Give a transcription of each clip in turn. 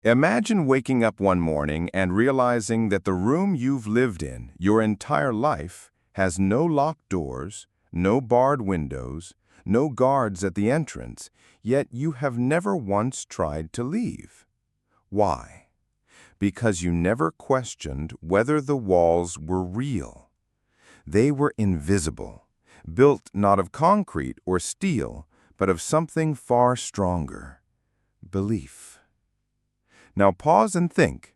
Imagine waking up one morning and realizing that the room you've lived in your entire life has no locked doors, no barred windows, no guards at the entrance, yet you have never once tried to leave. Why? Because you never questioned whether the walls were real. They were invisible, built not of concrete or steel, but of something far stronger: belief. Now pause and think.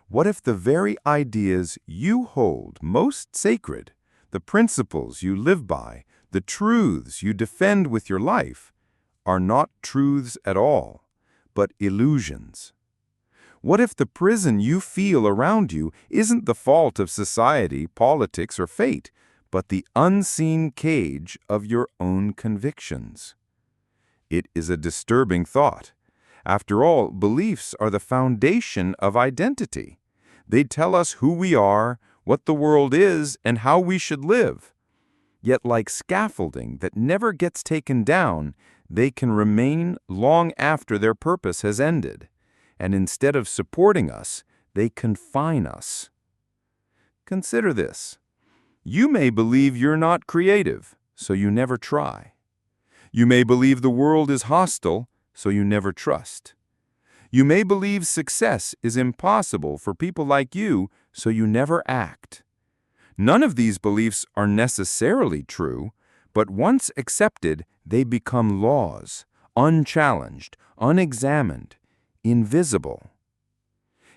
What if the very ideas you hold most sacred, the principles you live by, the truths you defend with your life, are not truths at all, but illusions? What if the prison you feel around you isn't the fault of society, politics, or fate, but the unseen cage of your own convictions? It is a disturbing thought. After all, beliefs are the foundation of identity. They tell us who we are, what the world is, and how we should live. Yet like scaffolding that never gets taken down, they can remain long after their purpose has ended. And instead of supporting us, they confine us. Consider this. You may believe you're not creative, so you never try. You may believe the world is hostile, so you never trust. You may believe success is impossible for people like you, so you never act. None of these beliefs are necessarily true, but once accepted, they become laws, unchallenged, unexamined, invisible.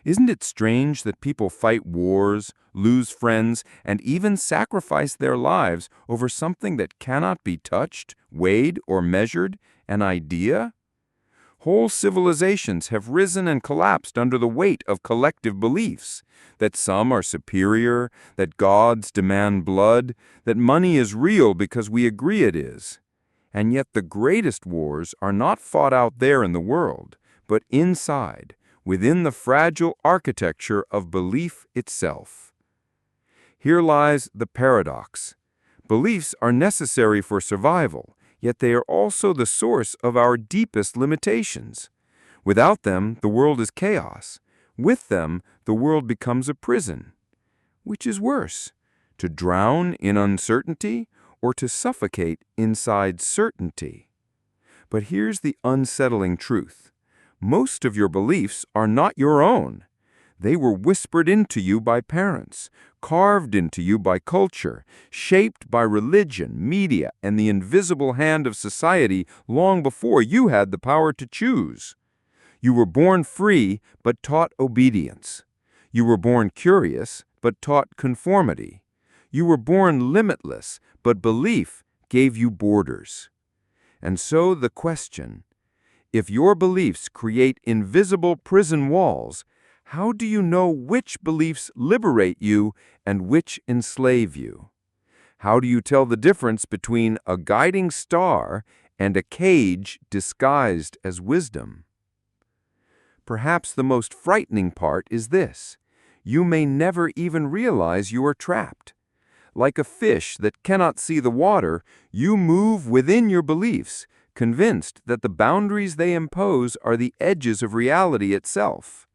Isn't it strange that people fight wars, lose friends, and even sacrifice their lives over something that cannot be touched, weighed, or measured, an idea? Whole civilizations have risen and collapsed under the weight of collective beliefs, that some are superior, that gods demand blood, that money is real because we agree it is. And yet the greatest wars are not fought out there in the world, but inside, within the fragile architecture of belief itself. Here lies the paradox. Beliefs are necessary for survival, yet they are also the source of our deepest limitations. Without them, the world is chaos. With them, the world becomes a prison. Which is worse, to drown in uncertainty or to suffocate inside certainty? But here's the unsettling truth. Most of your beliefs are not your own. They were whispered into you by parents, carved into you by culture, shaped by religion, media, and the invisible hand of society long before you had the power to choose. You were born free, but taught obedience. You were born curious, but taught conformity. You were born limitless, but belief gave you borders. And so the question: if your beliefs create invisible prison walls, how do you know which beliefs liberate you and which enslave you? How do you tell the difference between a guiding star and a cage disguised as wisdom? Perhaps the most frightening part is this: you may never even realize you are trapped. Like a fish that cannot see the water, you move within your beliefs, convinced that the boundaries they impose are the edges of reality itself.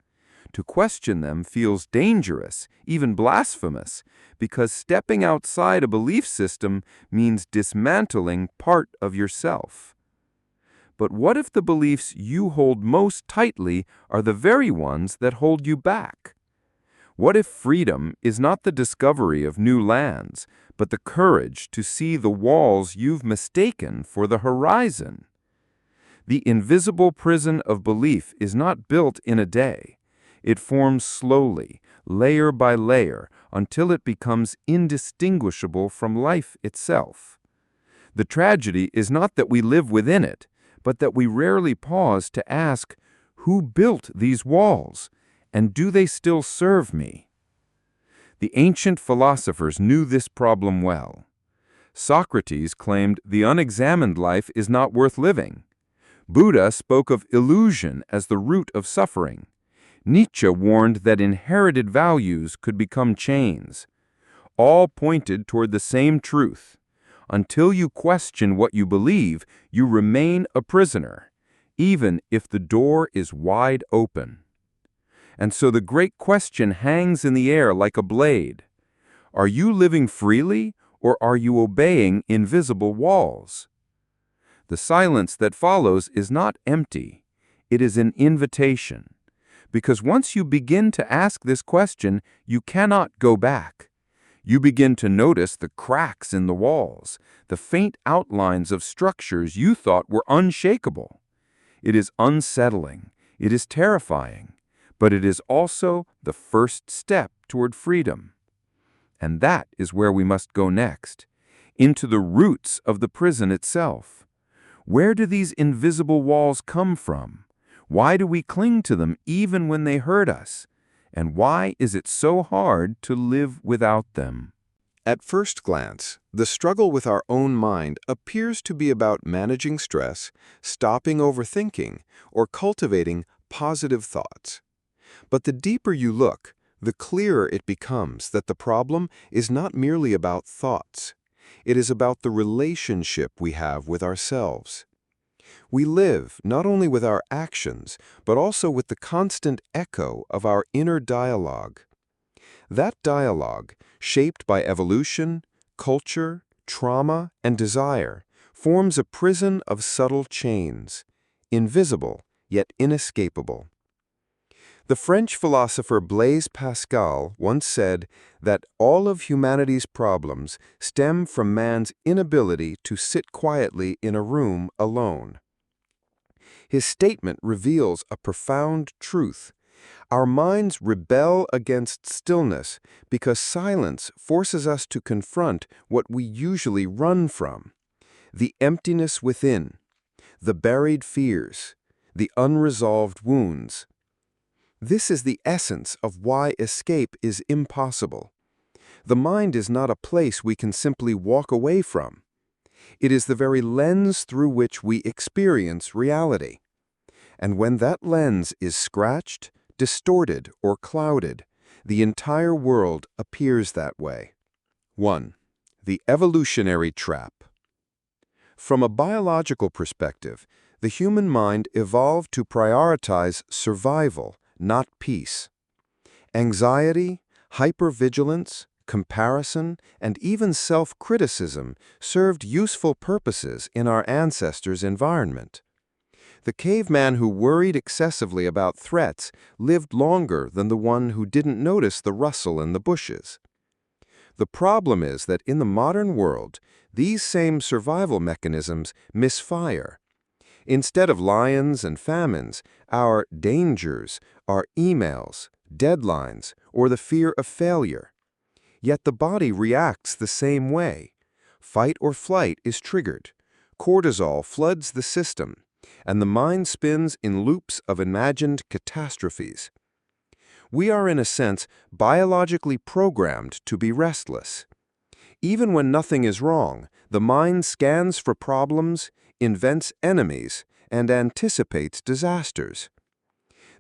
To question them feels dangerous, even blasphemous, because stepping outside a belief system means dismantling part of yourself. But what if the beliefs you hold most tightly are the very ones that hold you back? What if freedom is not the discovery of new lands, but the courage to see the walls you've mistaken for the horizon? The invisible prison of belief is not built in a day. It forms slowly, layer by layer, until it becomes indistinguishable from life itself. The tragedy is not that we live within it, but that we rarely pause to ask, who built these walls, and do they still serve me? The ancient philosophers knew this problem well. Socrates claimed the unexamined life is not worth living. Buddha spoke of illusion as the root of suffering. Nietzsche warned that inherited values could become chains. All pointed toward the same truth. Until you question what you believe, you remain a prisoner, even if the door is wide open. And so the great question hangs in the air like a blade. Are you living freely, or are you obeying invisible walls? The silence that follows is not empty. It is an invitation. Because once you begin to ask this question, you cannot go back. You begin to notice the cracks in the walls, the faint outlines of structures you thought were unshakable. It is unsettling. It is terrifying. But it is also the first step toward freedom. And that is where we must go next, into the roots of the prison itself. Where do these invisible walls come from? Why do we cling to them even when they hurt us? And why is it so hard to live without them? At first glance, the struggle with our own mind appears to be about managing stress, stopping overthinking, or cultivating positive thoughts. But the deeper you look, the clearer it becomes that the problem is not merely about thoughts. It is about the relationship we have with ourselves. We live not only with our actions, but also with the constant echo of our inner dialogue. That dialogue, shaped by evolution, culture, trauma, and desire, forms a prison of subtle chains, invisible yet inescapable. The French philosopher Blaise Pascal once said that all of humanity's problems stem from man's inability to sit quietly in a room alone. His statement reveals a profound truth. Our minds rebel against stillness because silence forces us to confront what we usually run from: the emptiness within, the buried fears, the unresolved wounds. This is the essence of why escape is impossible. The mind is not a place we can simply walk away from. It is the very lens through which we experience reality. And when that lens is scratched, distorted, or clouded, the entire world appears that way. 1. The evolutionary trap. From a biological perspective, the human mind evolved to prioritize survival, not peace. Anxiety, hypervigilance, comparison, and even self-criticism served useful purposes in our ancestors' environment. The caveman who worried excessively about threats lived longer than the one who didn't notice the rustle in the bushes. The problem is that in the modern world, these same survival mechanisms misfire. Instead of lions and famines, our dangers are emails, deadlines, or the fear of failure. Yet the body reacts the same way. Fight or flight is triggered. Cortisol floods the system, and the mind spins in loops of imagined catastrophes. We are, in a sense, biologically programmed to be restless. Even when nothing is wrong, the mind scans for problems, invents enemies, and anticipates disasters.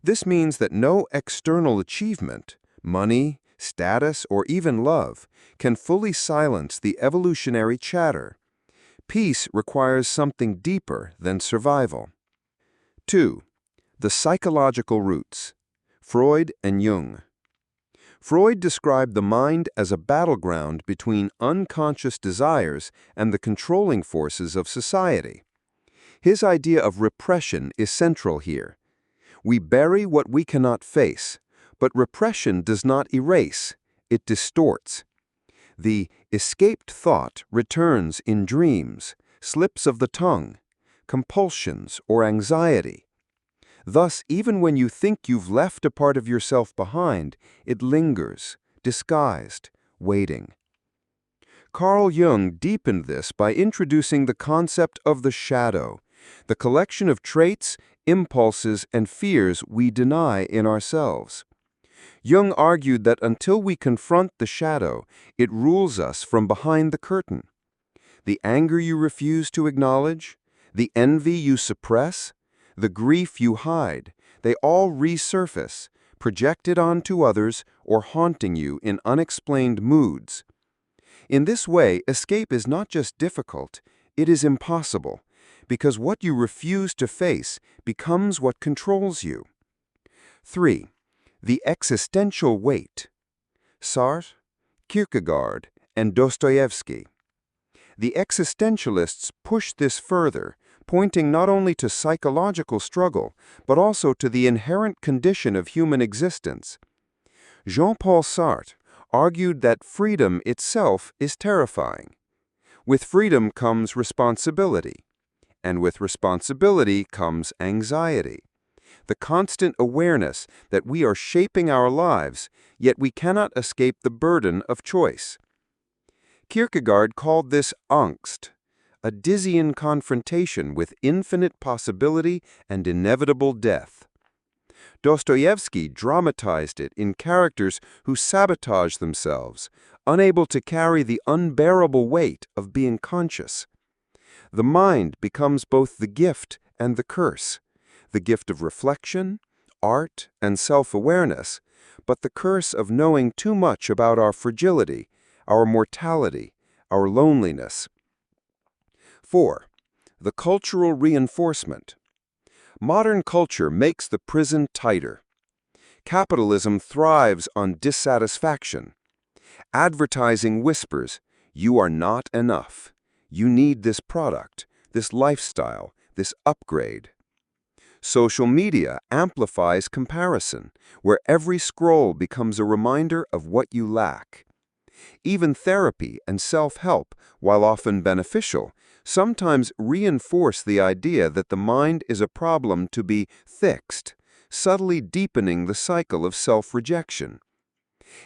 This means that no external achievement, money, status, or even love, can fully silence the evolutionary chatter. Peace requires something deeper than survival. 2. The psychological roots. Freud and Jung. Freud described the mind as a battleground between unconscious desires and the controlling forces of society. His idea of repression is central here. We bury what we cannot face, but repression does not erase, it distorts. The escaped thought returns in dreams, slips of the tongue, compulsions, or anxiety. Thus, even when you think you've left a part of yourself behind, it lingers, disguised, waiting. Carl Jung deepened this by introducing the concept of the shadow, the collection of traits, impulses, and fears we deny in ourselves. Jung argued that until we confront the shadow, it rules us from behind the curtain. The anger you refuse to acknowledge, the envy you suppress, the grief you hide, they all resurface, projected onto others or haunting you in unexplained moods. In this way, escape is not just difficult, it is impossible, because what you refuse to face becomes what controls you. 3. The existential weight. Sartre, Kierkegaard, and Dostoevsky. The existentialists push this further, pointing not only to psychological struggle, but also to the inherent condition of human existence. Jean-Paul Sartre argued that freedom itself is terrifying. With freedom comes responsibility, and with responsibility comes anxiety. The constant awareness that we are shaping our lives, yet we cannot escape the burden of choice. Kierkegaard called this angst, a dizzying confrontation with infinite possibility and inevitable death. Dostoevsky dramatized it in characters who sabotage themselves, unable to carry the unbearable weight of being conscious. The mind becomes both the gift and the curse, the gift of reflection, art, and self-awareness, but the curse of knowing too much about our fragility, our mortality, our loneliness. 4. The cultural reinforcement. Modern culture makes the prison tighter. Capitalism thrives on dissatisfaction. Advertising whispers, "You are not enough. You need this product, this lifestyle, this upgrade." Social media amplifies comparison, where every scroll becomes a reminder of what you lack. Even therapy and self-help, while often beneficial, sometimes reinforce the idea that the mind is a problem to be fixed, subtly deepening the cycle of self-rejection.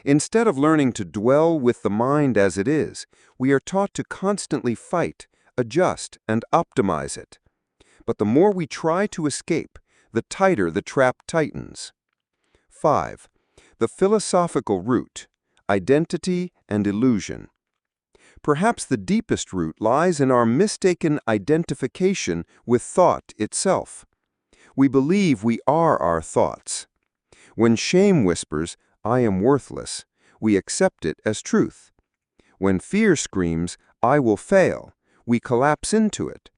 Instead of learning to dwell with the mind as it is, we are taught to constantly fight, adjust, and optimize it. But the more we try to escape, the tighter the trap tightens. 5. The philosophical root, identity and illusion. Perhaps the deepest root lies in our mistaken identification with thought itself. We believe we are our thoughts. When shame whispers, "I am worthless," we accept it as truth. When fear screams, "I will fail," we collapse into it.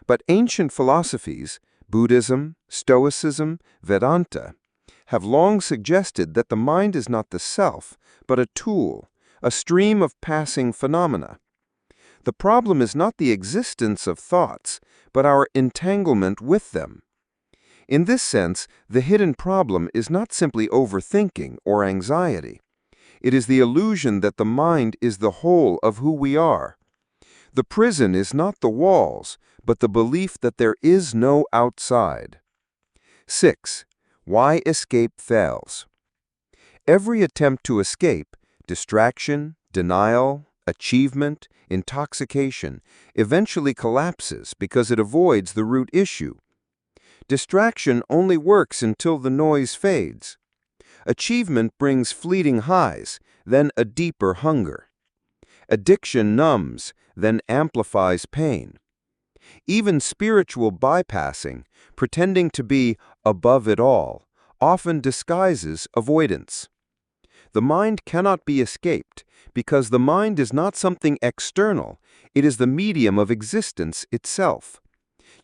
But ancient philosophies, Buddhism, Stoicism, Vedanta, have long suggested that the mind is not the self, but a tool, a stream of passing phenomena. The problem is not the existence of thoughts, but our entanglement with them. In this sense, the hidden problem is not simply overthinking or anxiety. It is the illusion that the mind is the whole of who we are. The prison is not the walls, but the belief that there is no outside. 6. Why escape fails. Every attempt to escape, distraction, denial, achievement, intoxication, eventually collapses because it avoids the root issue. Distraction only works until the noise fades. Achievement brings fleeting highs, then a deeper hunger. Addiction numbs, then amplifies pain. Even spiritual bypassing, pretending to be above it all, often disguises avoidance. The mind cannot be escaped because the mind is not something external, it is the medium of existence itself.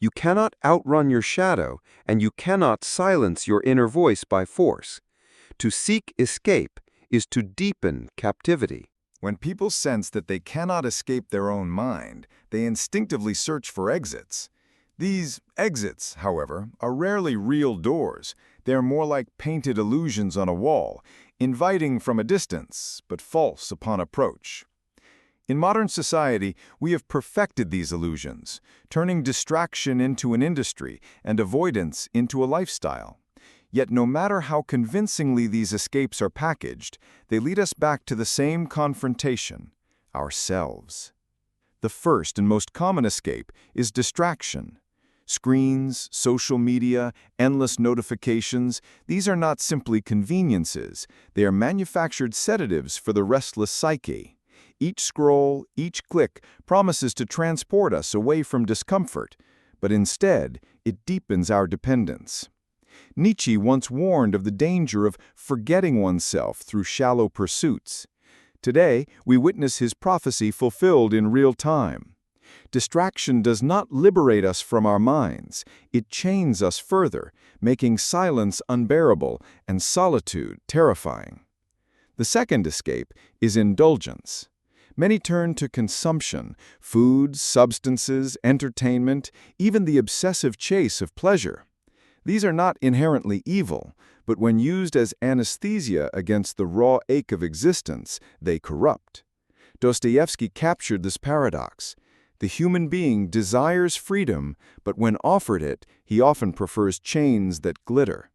You cannot outrun your shadow, and you cannot silence your inner voice by force. To seek escape is to deepen captivity. When people sense that they cannot escape their own mind, they instinctively search for exits. These exits, however, are rarely real doors. They are more like painted illusions on a wall, inviting from a distance, but false upon approach. In modern society, we have perfected these illusions, turning distraction into an industry and avoidance into a lifestyle. Yet no matter how convincingly these escapes are packaged, they lead us back to the same confrontation, ourselves. The first and most common escape is distraction. Screens, social media, endless notifications, these are not simply conveniences, they are manufactured sedatives for the restless psyche. Each scroll, each click promises to transport us away from discomfort, but instead, it deepens our dependence. Nietzsche once warned of the danger of forgetting oneself through shallow pursuits. Today, we witness his prophecy fulfilled in real time. Distraction does not liberate us from our minds. It chains us further, making silence unbearable and solitude terrifying. The second escape is indulgence. Many turn to consumption, foods, substances, entertainment, even the obsessive chase of pleasure. These are not inherently evil, but when used as anesthesia against the raw ache of existence, they corrupt. Dostoevsky captured this paradox. The human being desires freedom, but when offered it, he often prefers chains that glitter.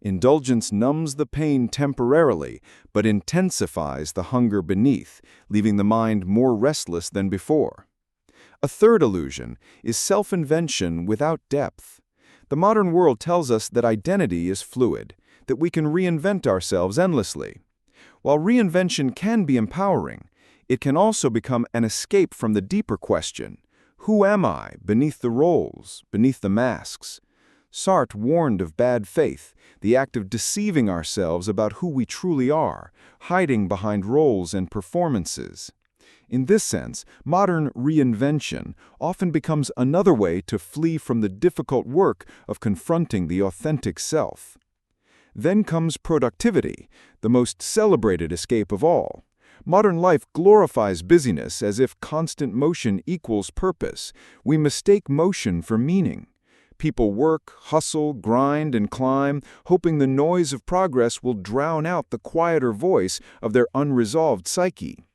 Indulgence numbs the pain temporarily, but intensifies the hunger beneath, leaving the mind more restless than before. A third illusion is self-invention without depth. The modern world tells us that identity is fluid, that we can reinvent ourselves endlessly. While reinvention can be empowering, it can also become an escape from the deeper question, who am I beneath the roles, beneath the masks? Sartre warned of bad faith, the act of deceiving ourselves about who we truly are, hiding behind roles and performances. In this sense, modern reinvention often becomes another way to flee from the difficult work of confronting the authentic self. Then comes productivity, the most celebrated escape of all. Modern life glorifies busyness as if constant motion equals purpose. We mistake motion for meaning. People work, hustle, grind, and climb, hoping the noise of progress will drown out the quieter voice of their unresolved psyche.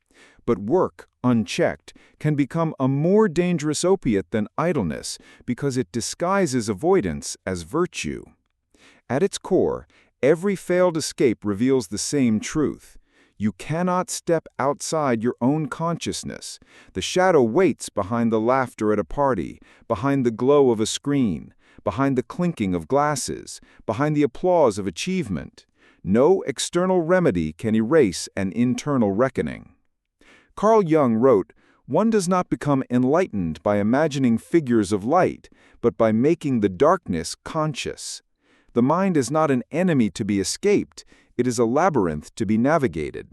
But work, unchecked, can become a more dangerous opiate than idleness because it disguises avoidance as virtue. At its core, every failed escape reveals the same truth. You cannot step outside your own consciousness. The shadow waits behind the laughter at a party, behind the glow of a screen, behind the clinking of glasses, behind the applause of achievement. No external remedy can erase an internal reckoning. Carl Jung wrote, "One does not become enlightened by imagining figures of light, but by making the darkness conscious." The mind is not an enemy to be escaped, it is a labyrinth to be navigated.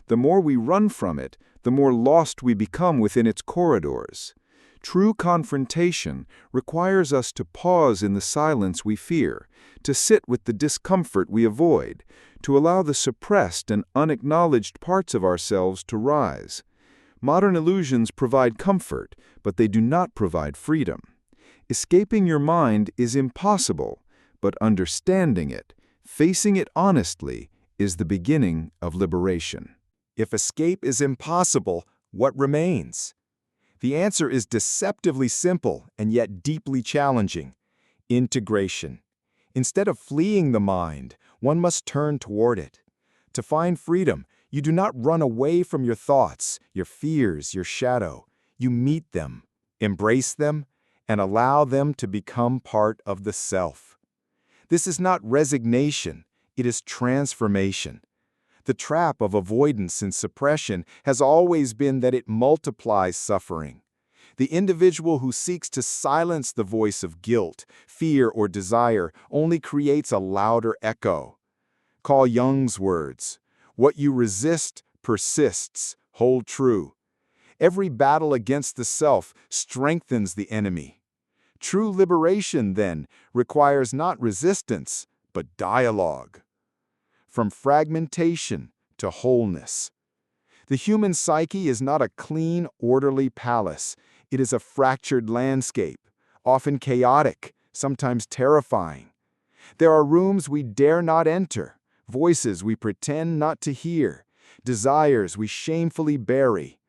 The more we run from it, the more lost we become within its corridors. True confrontation requires us to pause in the silence we fear, to sit with the discomfort we avoid, to allow the suppressed and unacknowledged parts of ourselves to rise. Modern illusions provide comfort, but they do not provide freedom. Escaping your mind is impossible, but understanding it, facing it honestly, is the beginning of liberation. If escape is impossible, what remains? The answer is deceptively simple and yet deeply challenging: integration. Instead of fleeing the mind, one must turn toward it. To find freedom, you do not run away from your thoughts, your fears, your shadow. You meet them, embrace them, and allow them to become part of the self. This is not resignation, it is transformation. The trap of avoidance and suppression has always been that it multiplies suffering. The individual who seeks to silence the voice of guilt, fear, or desire only creates a louder echo. Carl Jung's words, "What you resist persists," hold true. Every battle against the self strengthens the enemy. True liberation, then, requires not resistance, but dialogue. From fragmentation to wholeness. The human psyche is not a clean, orderly palace. It is a fractured landscape, often chaotic, sometimes terrifying. There are rooms we dare not enter, voices we pretend not to hear, desires we shamefully bury.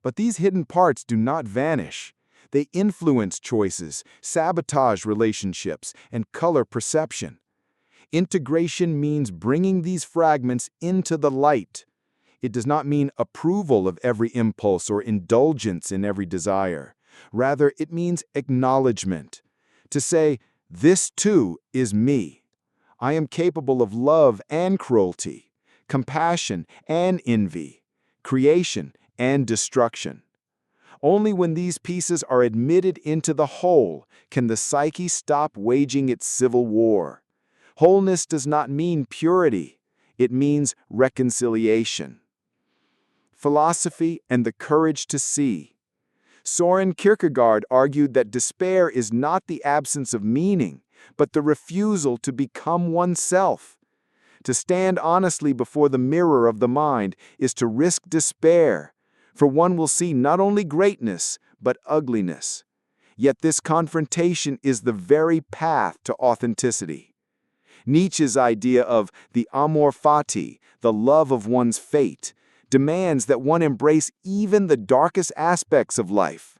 But these hidden parts do not vanish. They influence choices, sabotage relationships, and color perception. Integration means bringing these fragments into the light. It does not mean approval of every impulse or indulgence in every desire. Rather, it means acknowledgement. To say, "This too is me. I am capable of love and cruelty, compassion and envy, creation and destruction." Only when these pieces are admitted into the whole can the psyche stop waging its civil war. Wholeness does not mean purity, it means reconciliation. Philosophy and the courage to see. Soren Kierkegaard argued that despair is not the absence of meaning, but the refusal to become oneself. To stand honestly before the mirror of the mind is to risk despair, for one will see not only greatness, but ugliness. Yet this confrontation is the very path to authenticity. Nietzsche's idea of the amor fati, the love of one's fate, demands that one embrace even the darkest aspects of life.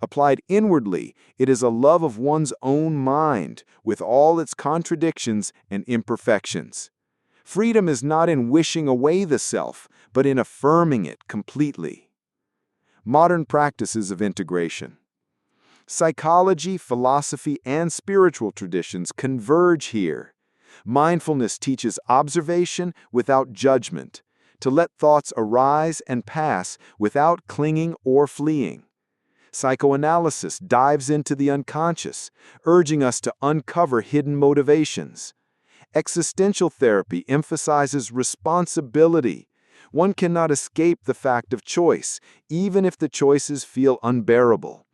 Applied inwardly, it is a love of one's own mind, with all its contradictions and imperfections. Freedom is not in wishing away the self, but in affirming it completely. Modern practices of integration. Psychology, philosophy, and spiritual traditions converge here. Mindfulness teaches observation without judgment, to let thoughts arise and pass without clinging or fleeing. Psychoanalysis dives into the unconscious, urging us to uncover hidden motivations. Existential therapy emphasizes responsibility. One cannot escape the fact of choice, even if the choices feel unbearable.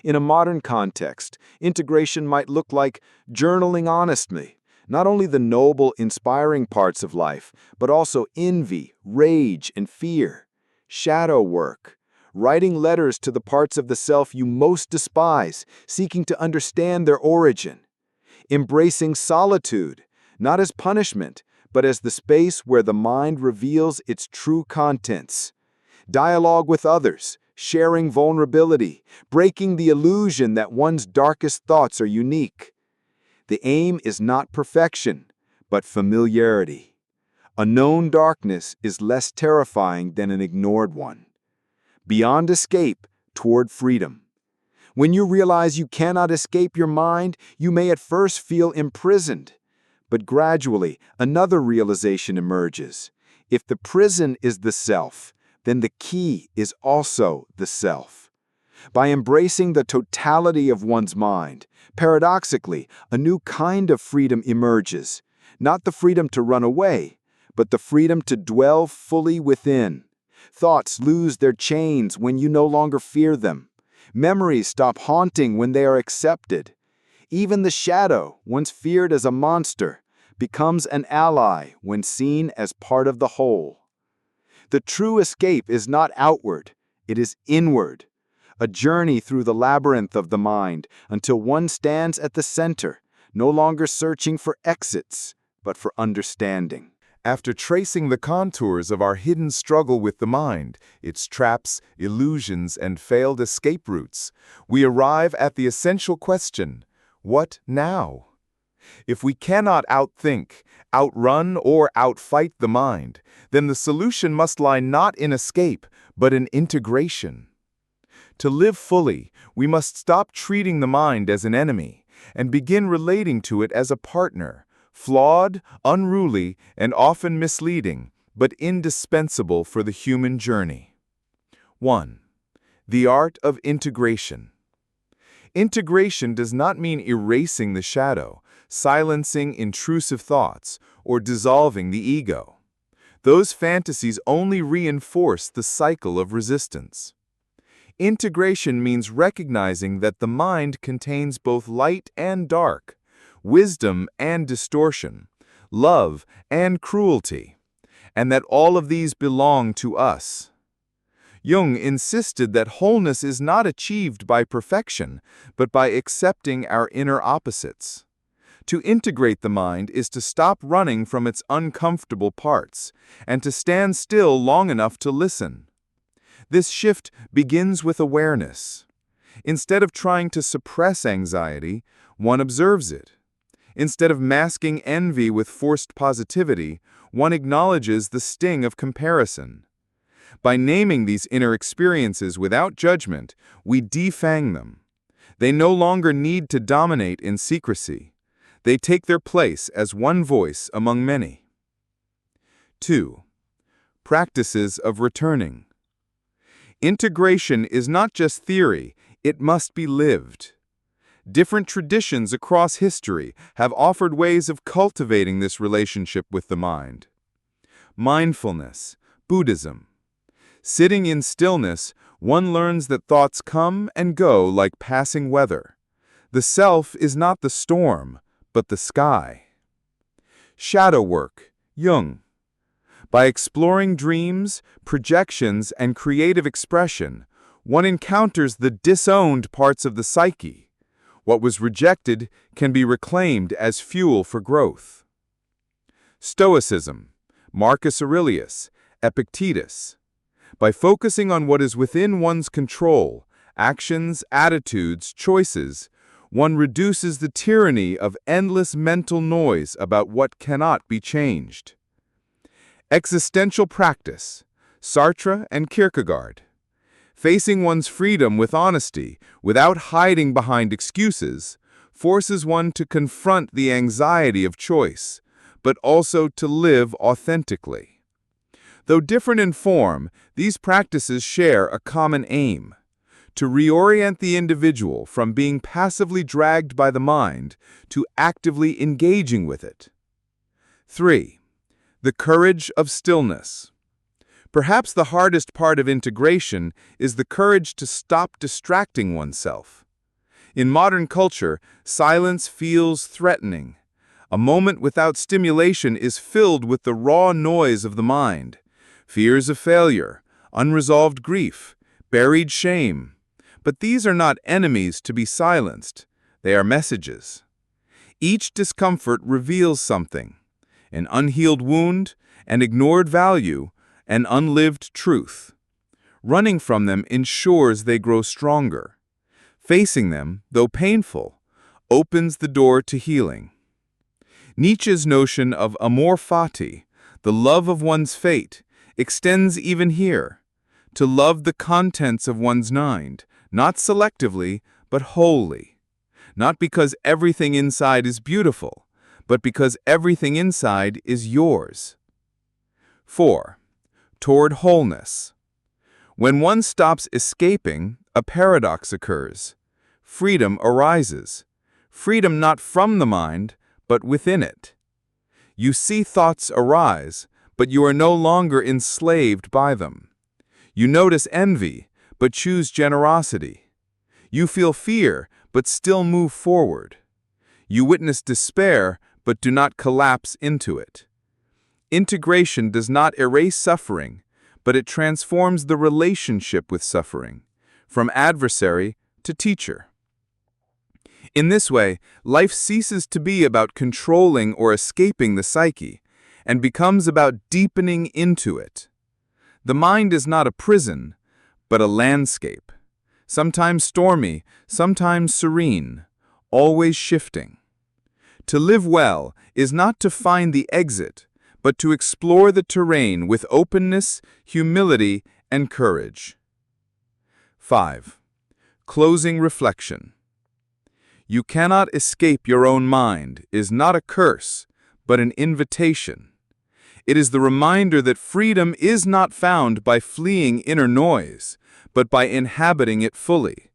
In a modern context, integration might look like journaling honestly, not only the noble, inspiring parts of life, but also envy, rage, and fear. Shadow work, writing letters to the parts of the self you most despise, seeking to understand their origin. Embracing solitude, not as punishment, but as the space where the mind reveals its true contents. Dialogue with others, sharing vulnerability, breaking the illusion that one's darkest thoughts are unique. The aim is not perfection, but familiarity. A known darkness is less terrifying than an ignored one. Beyond escape, toward freedom. When you realize you cannot escape your mind, you may at first feel imprisoned. But gradually, another realization emerges. If the prison is the self, then the key is also the self. By embracing the totality of one's mind, paradoxically, a new kind of freedom emerges. Not the freedom to run away, but the freedom to dwell fully within. Thoughts lose their chains when you no longer fear them. Memories stop haunting when they are accepted. Even the shadow, once feared as a monster, becomes an ally when seen as part of the whole. The true escape is not outward, it is inward. A journey through the labyrinth of the mind until one stands at the center, no longer searching for exits, but for understanding. After tracing the contours of our hidden struggle with the mind, its traps, illusions, and failed escape routes, we arrive at the essential question: what now? If we cannot outthink, outrun, or outfight the mind, then the solution must lie not in escape, but in integration. To live fully, we must stop treating the mind as an enemy and begin relating to it as a partner, flawed, unruly, and often misleading, but indispensable for the human journey. 1. The art of integration. Integration does not mean erasing the shadow, silencing intrusive thoughts, or dissolving the ego. Those fantasies only reinforce the cycle of resistance. Integration means recognizing that the mind contains both light and dark, wisdom and distortion, love and cruelty, and that all of these belong to us. Jung insisted that wholeness is not achieved by perfection, but by accepting our inner opposites. To integrate the mind is to stop running from its uncomfortable parts, and to stand still long enough to listen. This shift begins with awareness. Instead of trying to suppress anxiety, one observes it. Instead of masking envy with forced positivity, one acknowledges the sting of comparison. By naming these inner experiences without judgment, we defang them. They no longer need to dominate in secrecy. They take their place as one voice among many. 2. Practices of returning. Integration is not just theory, it must be lived. Different traditions across history have offered ways of cultivating this relationship with the mind. Mindfulness, Buddhism. Sitting in stillness, One learns that thoughts come and go like passing weather. The self is not the storm, but the sky. Shadow work, Jung. By exploring dreams, projections, and creative expression, one encounters the disowned parts of the psyche. What was rejected can be reclaimed as fuel for growth. Stoicism, Marcus Aurelius, Epictetus. By focusing on what is within one's control, actions, attitudes, choices, one reduces the tyranny of endless mental noise about what cannot be changed. Existential practice, Sartre and Kierkegaard. Facing one's freedom with honesty, without hiding behind excuses, forces one to confront the anxiety of choice, but also to live authentically. Though different in form, these practices share a common aim: to reorient the individual from being passively dragged by the mind to actively engaging with it. 3. The courage of stillness. Perhaps the hardest part of integration is the courage to stop distracting oneself. In modern culture, silence feels threatening. A moment without stimulation is filled with the raw noise of the mind, fears of failure, unresolved grief, buried shame. But these are not enemies to be silenced. They are messages. Each discomfort reveals something: an unhealed wound, an ignored value, an unlived truth. Running from them ensures they grow stronger. Facing them, though painful, opens the door to healing. Nietzsche's notion of amor fati, the love of one's fate, extends even here: to love the contents of one's mind, not selectively, but wholly. Not because everything inside is beautiful, but because everything inside is yours. 4. Toward wholeness. When one stops escaping, a paradox occurs. Freedom arises. Freedom not from the mind, but within it. You see thoughts arise, but you are no longer enslaved by them. You notice envy, but choose generosity. You feel fear, but still move forward. You witness despair, but do not collapse into it. Integration does not erase suffering, but it transforms the relationship with suffering, from adversary to teacher. In this way, life ceases to be about controlling or escaping the psyche, and becomes about deepening into it. The mind is not a prison, but a landscape, sometimes stormy, sometimes serene, always shifting. To live well is not to find the exit, but to explore the terrain with openness, humility, and courage. 5. Closing reflection. You cannot escape your own mind is not a curse, but an invitation. It is the reminder that freedom is not found by fleeing inner noise, but by inhabiting it fully.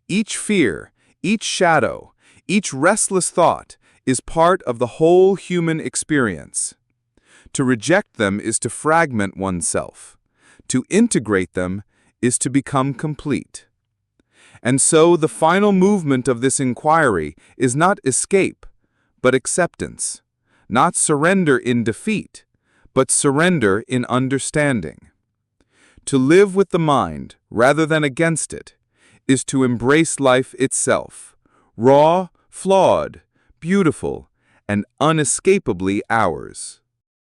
Each fear, each shadow, each restless thought is part of the whole human experience. To reject them is to fragment oneself. To integrate them is to become complete. And so the final movement of this inquiry is not escape, but acceptance, not surrender in defeat, but surrender in understanding. To live with the mind, rather than against it, is to embrace life itself, raw, flawed, beautiful, and unescapably ours.